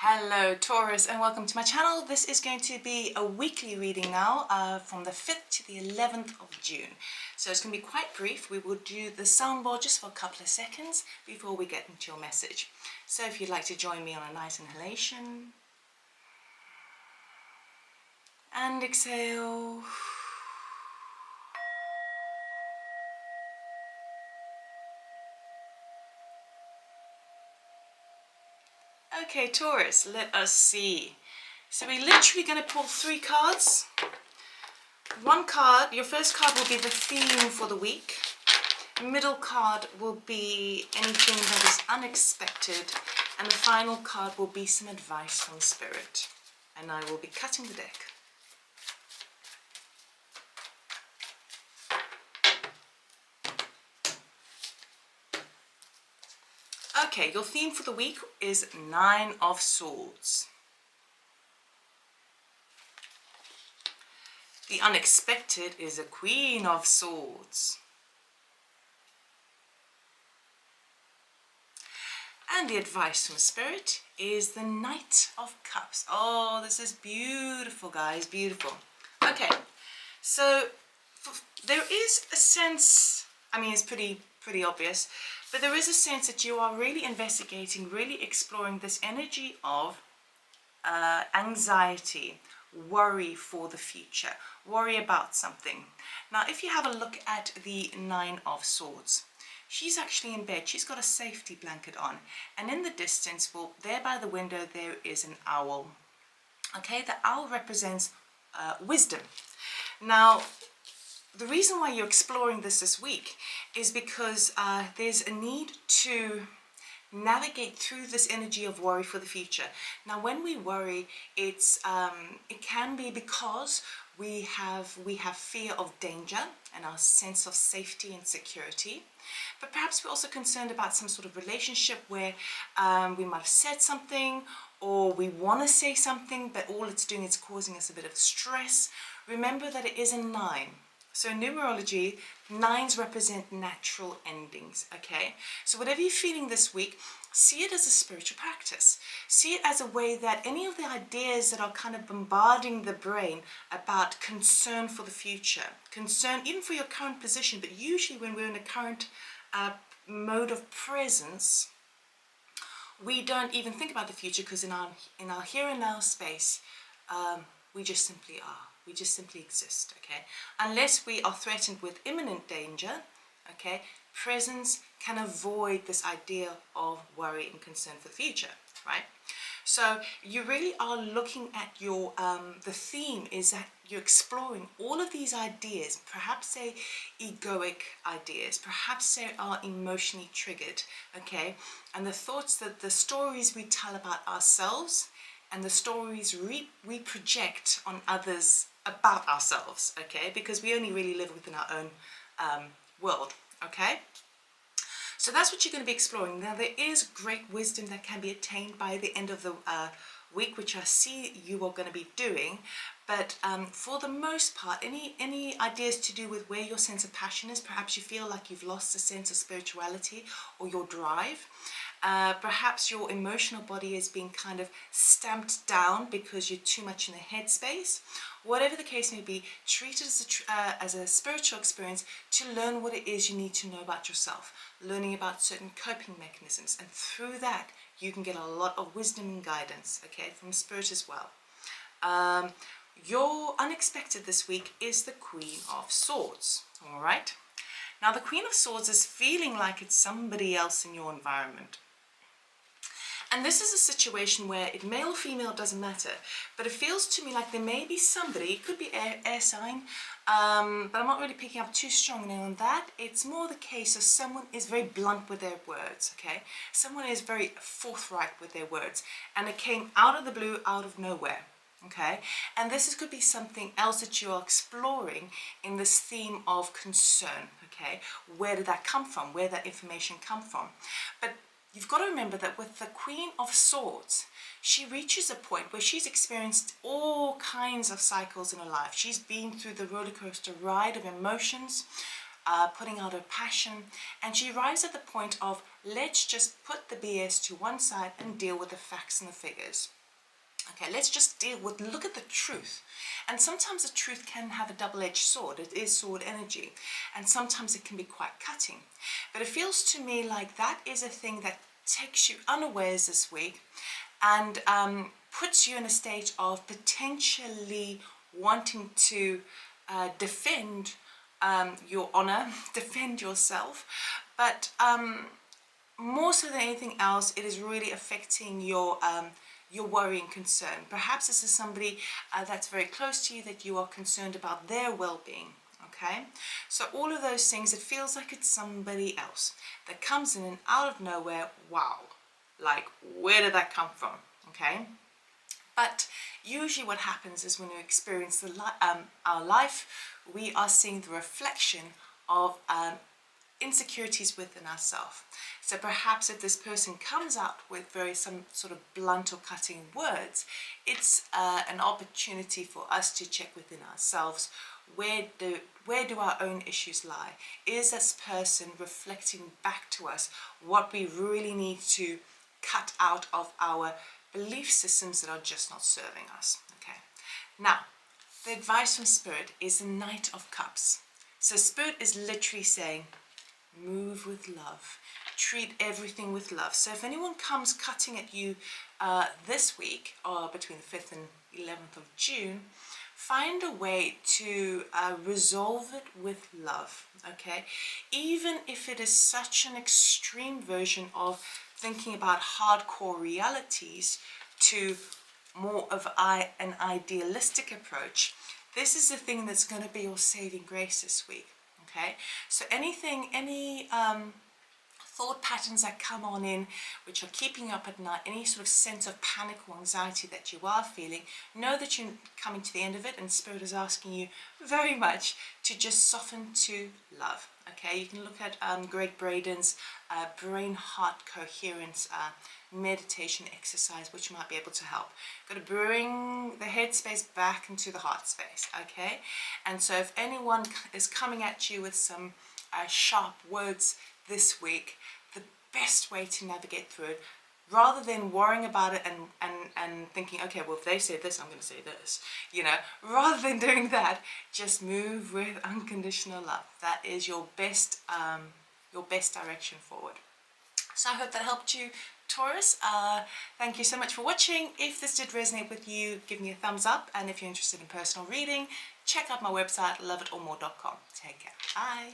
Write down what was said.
Hello Taurus and welcome to my channel. This is going to be a weekly reading now from the 5th to the 11th of June. So it's going to be quite brief. We will do the soundboard just for a couple of seconds before we get into your message. So if you'd like to join me on a nice inhalation and exhale. Okay, Taurus, let us see. So we're literally going to pull 3 cards. One card, your first card will be the theme for the week. Middle card will be anything that is unexpected. And the final card will be some advice from Spirit. And I will be cutting the deck. Okay, your theme for the week is 9 of Swords. The unexpected is a Queen of Swords. And the advice from Spirit is the Knight of Cups. Oh, this is beautiful, guys, beautiful. Okay, so there is a sense, I mean, it's pretty obvious, but there is a sense that you are really investigating, really exploring this energy of anxiety, worry for the future, worry about something. Now, if you have a look at the 9 of Swords, she's actually in bed. She's got a safety blanket on. And in the distance, well, there by the window, there is an owl. Okay, the owl represents wisdom. Now, the reason why you're exploring this week is because there's a need to navigate through this energy of worry for the future. Now, when we worry, it can be because we have fear of danger and our sense of safety and security. But perhaps we're also concerned about some sort of relationship where we might have said something, or we want to say something, but all it's doing is causing us a bit of stress. Remember that it is a 9. So in numerology, 9s represent natural endings, okay? So whatever you're feeling this week, see it as a spiritual practice. See it as a way that any of the ideas that are kind of bombarding the brain about concern for the future, concern even for your current position, but usually when we're in a current mode of presence, we don't even think about the future because in our here and now space, we just simply are. We just simply exist, okay? Unless we are threatened with imminent danger, okay, presence can avoid this idea of worry and concern for the future, right? So you really are looking at your, the theme is that you're exploring all of these ideas. Perhaps they're egoic ideas, perhaps they are emotionally triggered, okay? And the thoughts, that the stories we tell about ourselves and the stories we project on others about ourselves, okay? Because we only really live within our own world, okay? So that's what you're going to be exploring. Now, there is great wisdom that can be attained by the end of the week, which I see you are going to be doing. But for the most part, any ideas to do with where your sense of passion is, perhaps you feel like you've lost a sense of spirituality or your drive. Perhaps your emotional body is being kind of stamped down because you're too much in the headspace. Whatever the case may be, treat it as a spiritual experience to learn what it is you need to know about yourself, learning about certain coping mechanisms, and through that you can get a lot of wisdom and guidance, okay, from Spirit as well. Your unexpected this week is the Queen of Swords, all right? Now, the Queen of Swords is feeling like it's somebody else in your environment. And this is a situation where it male or female doesn't matter, but it feels to me like there may be somebody, it could be air sign, but I'm not really picking up too strongly on that. It's more the case of someone is very blunt with their words, okay? Someone is very forthright with their words, and it came out of the blue, out of nowhere. Okay, and this could be something else that you are exploring in this theme of concern. Okay, where did that come from? Where did that information come from? But you've got to remember that with the Queen of Swords, she reaches a point where she's experienced all kinds of cycles in her life. She's been through the roller coaster ride of emotions, putting out her passion, and she arrives at the point of, let's just put the BS to one side and deal with the facts and the figures. Okay, let's just look at the truth. And sometimes the truth can have a double-edged sword. It is sword energy. And sometimes it can be quite cutting. But it feels to me like that is a thing that takes you unawares this week and puts you in a state of potentially wanting to defend your honor, defend yourself. But more so than anything else, it is really affecting your worry and concern. Perhaps this is somebody that's very close to you that you are concerned about their well-being. Okay, so all of those things, it feels like it's somebody else that comes in and out of nowhere. Wow, like where did that come from? Okay, but usually what happens is when we experience our life, we are seeing the reflection of insecurities within ourselves. So perhaps if this person comes out with some sort of blunt or cutting words, it's an opportunity for us to check within ourselves. Where do our own issues lie? Is this person reflecting back to us what we really need to cut out of our belief systems that are just not serving us? Okay. Now, the advice from Spirit is the Knight of Cups. So Spirit is literally saying, move with love. Treat everything with love. So if anyone comes cutting at you this week, or between the 5th and 11th of June, find a way to resolve it with love, okay? Even if it is such an extreme version of thinking about hardcore realities to more of an idealistic approach, this is the thing that's going to be your saving grace this week. Okay, so any thought patterns that come on in which are keeping you up at night, any sort of sense of panic or anxiety that you are feeling, know that you're coming to the end of it, and Spirit is asking you very much to just soften to love. Okay, you can look at Greg Braden's brain-heart coherence meditation exercise, which might be able to help. Got to bring the head space back into the heart space, okay? And so if anyone is coming at you with some sharp words this week, the best way to navigate through it, rather than worrying about it and thinking, okay, well, if they say this, I'm going to say this, you know, rather than doing that, just move with unconditional love. That is your best direction forward. So I hope that helped you, Taurus. Thank you so much for watching. If this did resonate with you, give me a thumbs up. And if you're interested in personal reading, check out my website, loveItOrMore.com. Take care. Bye.